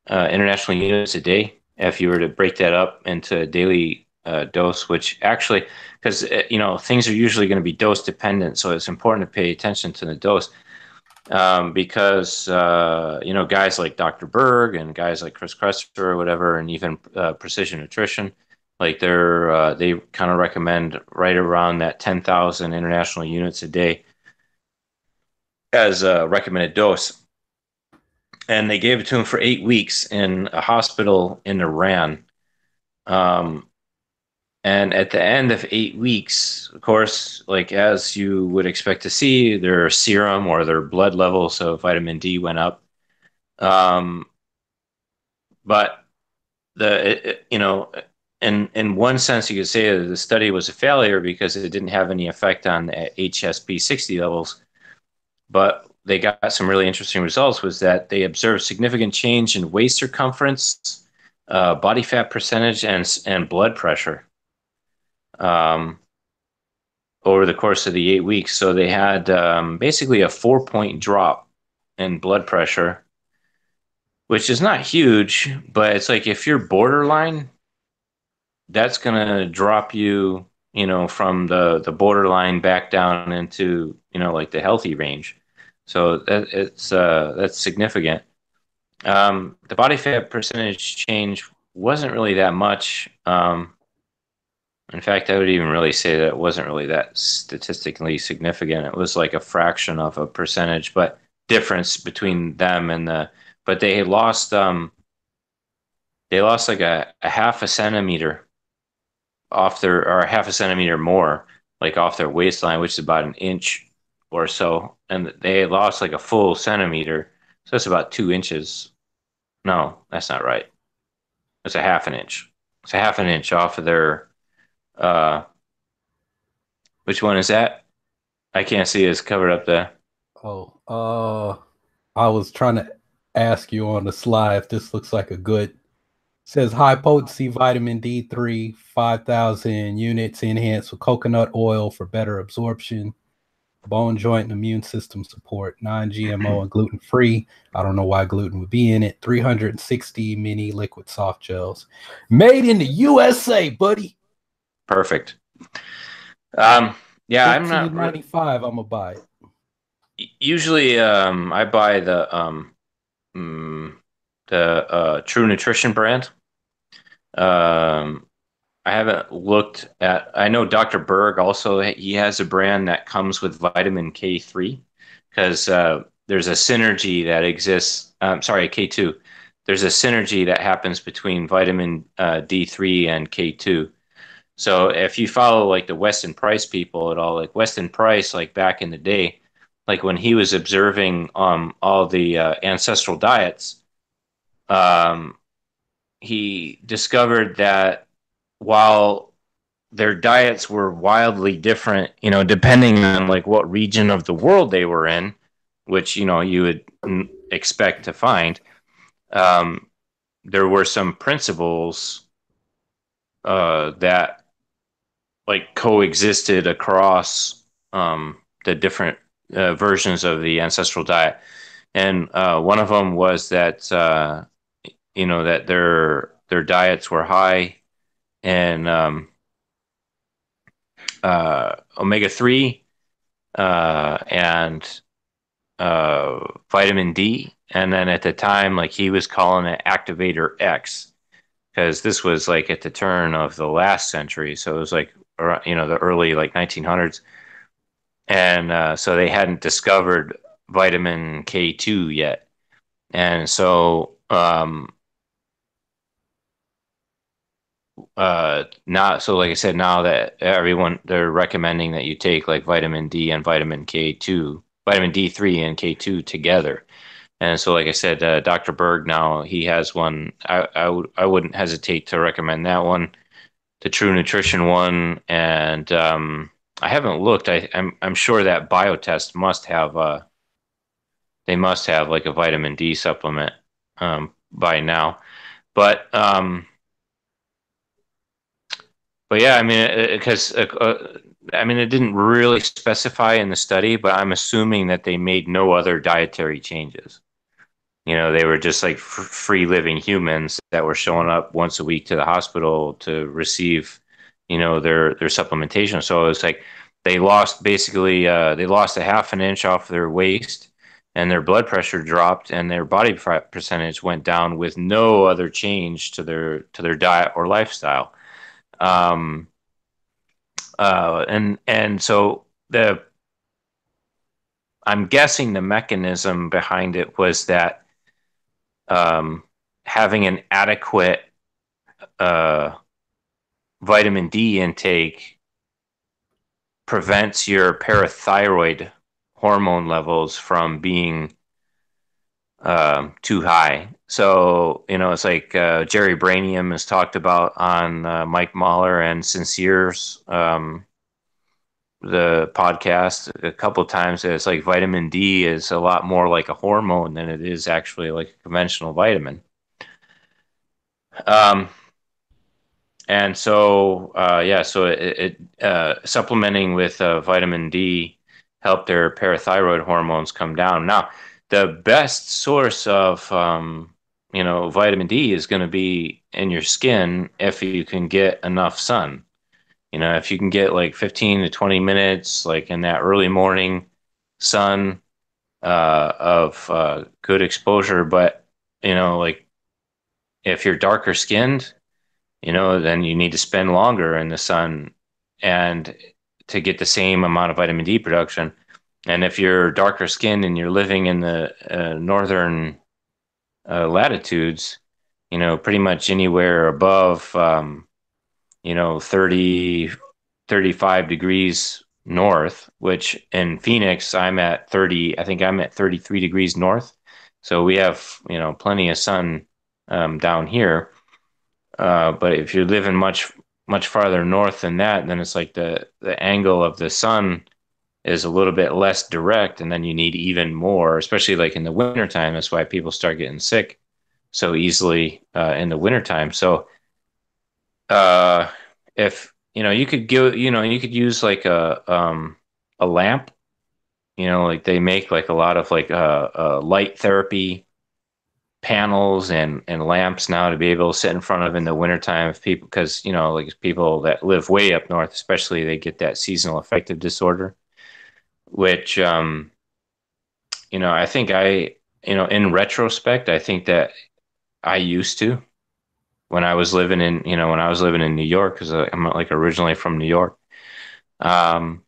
international units a day if you were to break that up into a daily dose, which actually, because things are usually going to be dose dependent, so it's important to pay attention to the dose. Because guys like Dr. Berg and guys like Chris Kresser or whatever, and even Precision Nutrition, like they kind of recommend right around that 10,000 international units a day as a recommended dose. And they gave it to him for 8 weeks in a hospital in Iran. Um, and at the end of 8 weeks, of course, like as you would expect to see, their serum or their blood levels of vitamin D went up. Um, but in one sense, you could say that the study was a failure because it didn't have any effect on the HSP 60 levels. But they got some really interesting results. Was that they observed significant change in waist circumference, body fat percentage, and blood pressure um, over the course of the 8 weeks. So they had basically a 4 point drop in blood pressure, which is not huge, but it's like if you're borderline, that's going to drop you, from the borderline back down into, like the healthy range. So that's significant. The body fat percentage change wasn't really that much. In fact, I would even really say that it wasn't really that statistically significant. It was like a fraction of a percentage, but difference between them and but they lost like a half a centimeter off their, or a half a centimeter more, like off their waistline, which is about an inch or so. And they lost like a full centimeter. So that's about 2 inches. No, that's not right. It's a half an inch. It's a half an inch off of their, uh, which one is that? I can't see. It's covered up the. Oh, I was trying to ask you on the slide if this looks like a good. Says high potency vitamin D3, 5,000 units enhanced with coconut oil for better absorption, bone joint and immune system support, non-GMO and gluten free. I don't know why gluten would be in it. 360 mini liquid soft gels, made in the USA, buddy. Perfect. Yeah, I'm not 15.95. I'm gonna buy it. usually. I buy the True Nutrition brand. Um, I haven't looked at. I know Dr. Berg also, he has a brand that comes with vitamin K3 because there's a synergy that exists. Sorry, K2. There's a synergy that happens between vitamin D3 and K2. So if you follow like the Weston Price people at all, like Weston Price, like back in the day, like when he was observing all the ancestral diets, um, he discovered that while their diets were wildly different, depending on like what region of the world they were in, which you would expect to find, um, there were some principles that like coexisted across the different versions of the ancestral diet, and one of them was that that their diets were high in omega 3 and vitamin D. And then at the time, like he was calling it Activator X because this was like at the turn of the last century. So it was like, the early like 1900s. And so they hadn't discovered vitamin K2 yet. And so now, so like I said, now that they're recommending that you take like vitamin D and vitamin K2, vitamin D3 and K2 together. And so, like I said, Dr. Berg now he has one. I wouldn't hesitate to recommend that one, the True Nutrition one. And I haven't looked. I'm sure that Biotest must have they must have like a vitamin D supplement by now. But yeah, I mean, because I mean, it didn't really specify in the study, but I'm assuming that they made no other dietary changes. They were just like free living humans that were showing up once a week to the hospital to receive, their supplementation. So it was like they lost a half an inch off their waist, and their blood pressure dropped, and their body fat percentage went down with no other change to their diet or lifestyle. Um, and so I'm guessing the mechanism behind it was that having an adequate uh, vitamin D intake prevents your parathyroid hormone levels from being too high. So, it's like Jerry Brainium has talked about on Mike Mahler and Sincere's the podcast a couple of times. It's like vitamin D is a lot more like a hormone than it is actually like a conventional vitamin. Um, And so, yeah, so supplementing with vitamin D helped their parathyroid hormones come down. Now, the best source of, vitamin D is going to be in your skin if you can get enough sun. If you can get like 15 to 20 minutes, like in that early morning sun of good exposure. But, like if you're darker skinned, then you need to spend longer in the sun and to get the same amount of vitamin D production. And if you're darker skinned and you're living in the northern latitudes, pretty much anywhere above, 30, 35 degrees north, which in Phoenix, I think I'm at 33 degrees north. So we have, plenty of sun down here. But if you're living much, much farther north than that, then it's like the angle of the sun is a little bit less direct, and then you need even more, especially like in the wintertime. That's why people start getting sick so easily in the wintertime. So uh, if you could go, you could use like a lamp, like they make like a lot of like light therapy panels and lamps now to be able to sit in front of in the wintertime if people, because like people that live way up north, especially, they get that seasonal affective disorder, which I think in retrospect, I think that I used to when I was living in New York, because I'm like originally from New York. Um,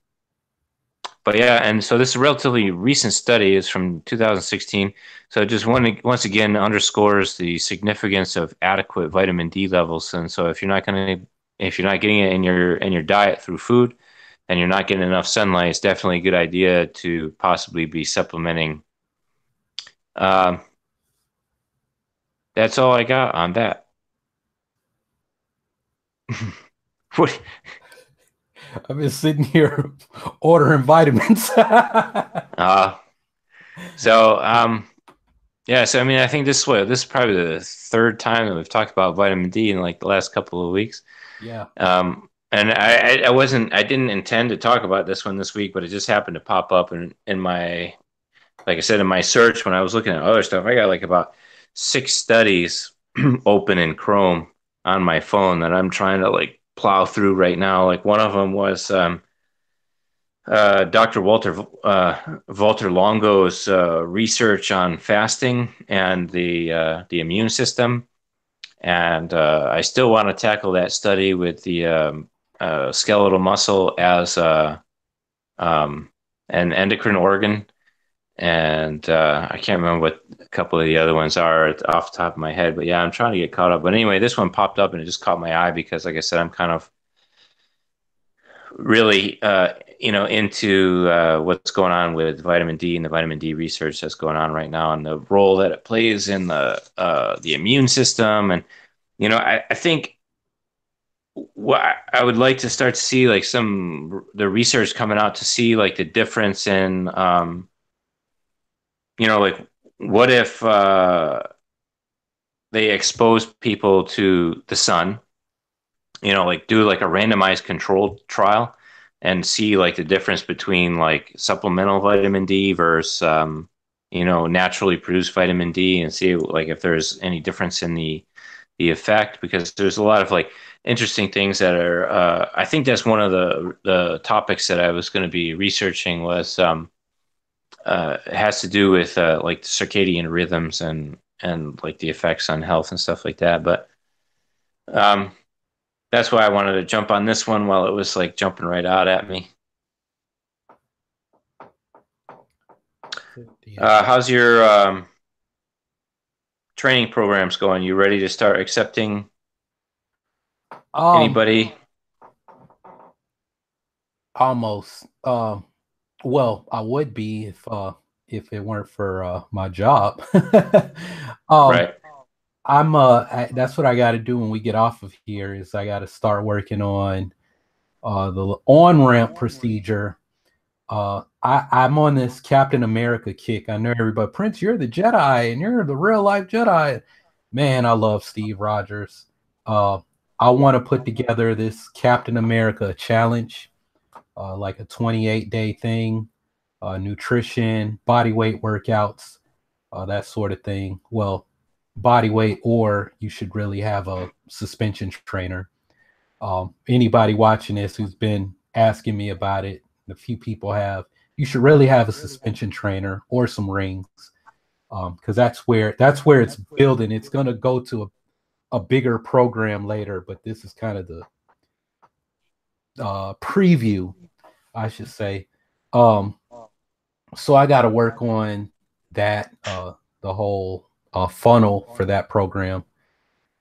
but yeah, and so this relatively recent study is from 2016. So it just once again underscores the significance of adequate vitamin D levels. And so if you're not getting it in your diet through food, and you're not getting enough sunlight, it's definitely a good idea to possibly be supplementing. Um, that's all I got on that. What? I've been sitting here ordering vitamins. Uh, so yeah, so I mean, I think this is probably the third time that we've talked about vitamin D in like the last couple of weeks. Yeah. And I didn't intend to talk about this one this week, but it just happened to pop up in my, like I said, in my search when I was looking at other stuff. I got like about 6 studies open in Chrome on my phone that I'm trying to like plow through right now. Like one of them was Dr. Walter Longo's research on fasting and the immune system, and I still want to tackle that study with the skeletal muscle as an endocrine organ. And I can't remember what a couple of the other ones are off the top of my head, but yeah, I'm trying to get caught up. But anyway, this one popped up and it just caught my eye because, like I said, I'm kind of really, into what's going on with vitamin D and the vitamin D research that's going on right now and the role that it plays in the immune system. And, I think what I would like to start to see like the research coming out to see like the difference in, like what if they expose people to the sun, like do like a randomized controlled trial and see like the difference between like supplemental vitamin D versus naturally produced vitamin D, and see like if there's any difference in the effect, because there's a lot of like interesting things that are I think that's one of the topics that I was going to be researching was it has to do with like the circadian rhythms and like the effects on health and stuff like that. But um, that's why I wanted to jump on this one while it was like jumping right out at me. How's your training programs going? You ready to start accepting anybody? Almost. Well, I would be if it weren't for my job. Right. I'm that's what I got to do when we get off of here is I got to start working on the on-ramp procedure. I'm on this Captain America kick. I know everybody, Prince, you're the Jedi and you're the real life Jedi. Man, I love Steve Rogers. I want to put together this Captain America challenge, like a 28-day thing, nutrition, body weight workouts, that sort of thing. Well, body weight, or you should really have a suspension trainer. Anybody watching this who's been asking me about it, a few people have, you should really have a suspension trainer or some rings, because that's where it's building. It's going to go to a bigger program later, but this is kind of the preview, I should say. So I got to work on that, the whole funnel for that program.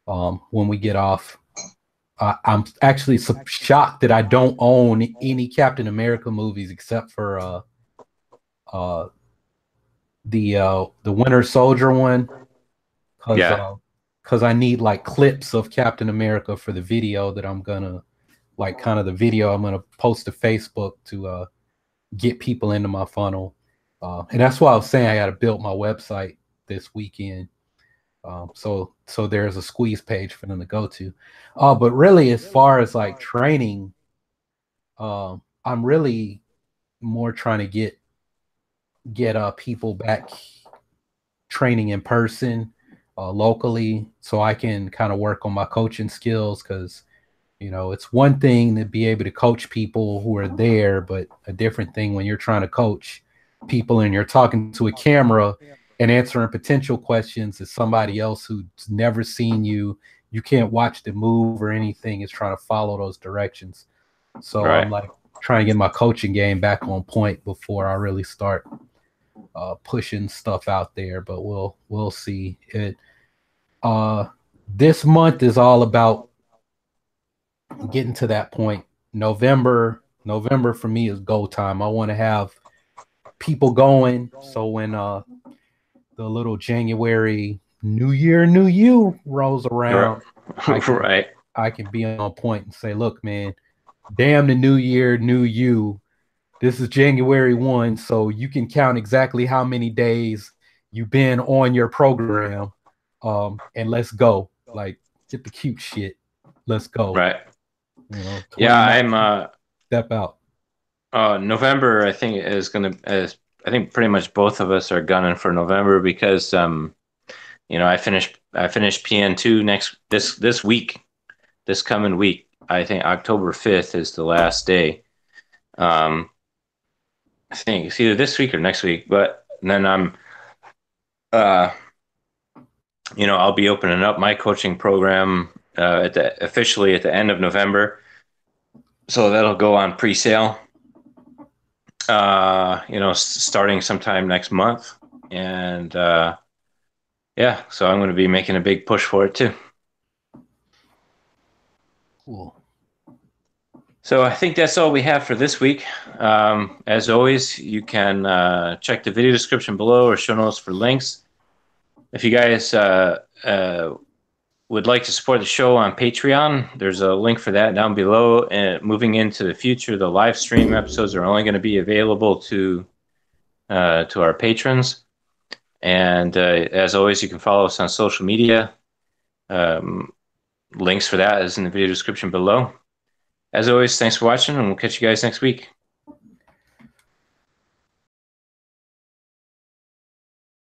When we get off, I'm actually shocked that I don't own any Captain America movies except for the Winter Soldier one, because I need like clips of Captain America for the video that I'm gonna kind of the video I'm gonna post to Facebook to get people into my funnel. And that's why I was saying I got to build my website this weekend. So there's a squeeze page for them to go to. But really, as far as like training, I'm really more trying to get people back training in person, locally, so I can kind of work on my coaching skills, because it's one thing to be able to coach people who are there, but a different thing when you're trying to coach people and you're talking to a camera and answering potential questions as somebody else who's never seen you. You can't watch the move or anything, is trying to follow those directions. So right. I'm like trying to get my coaching game back on point before I really start pushing stuff out there, but we'll see. It this month is all about getting to that point. November for me is go time. I want to have people going, so when the little January New Year, New You rolls around, I can be on point and say, look, man, damn the New Year, New You. This is January 1, so you can count exactly how many days you've been on your program, and let's go. Like, get the cute shit. Let's go. Right. Yeah, I'm step out. November, I think, is gonna. I think pretty much both of us are gunning for November, because I finished PN2 this week, this coming week. I think October 5th is the last day. I think it's either this week or next week, but then I'm, I'll be opening up my coaching program officially at the end of November. So that'll go on pre-sale, starting sometime next month. And so I'm going to be making a big push for it too. Cool. So I think that's all we have for this week. As always, you can check the video description below or show notes for links. If you guys would like to support the show on Patreon, there's a link for that down below. And moving into the future, the live stream episodes are only going to be available to our patrons. And as always, you can follow us on social media. Links for that is in the video description below. As always, thanks for watching, and we'll catch you guys next week.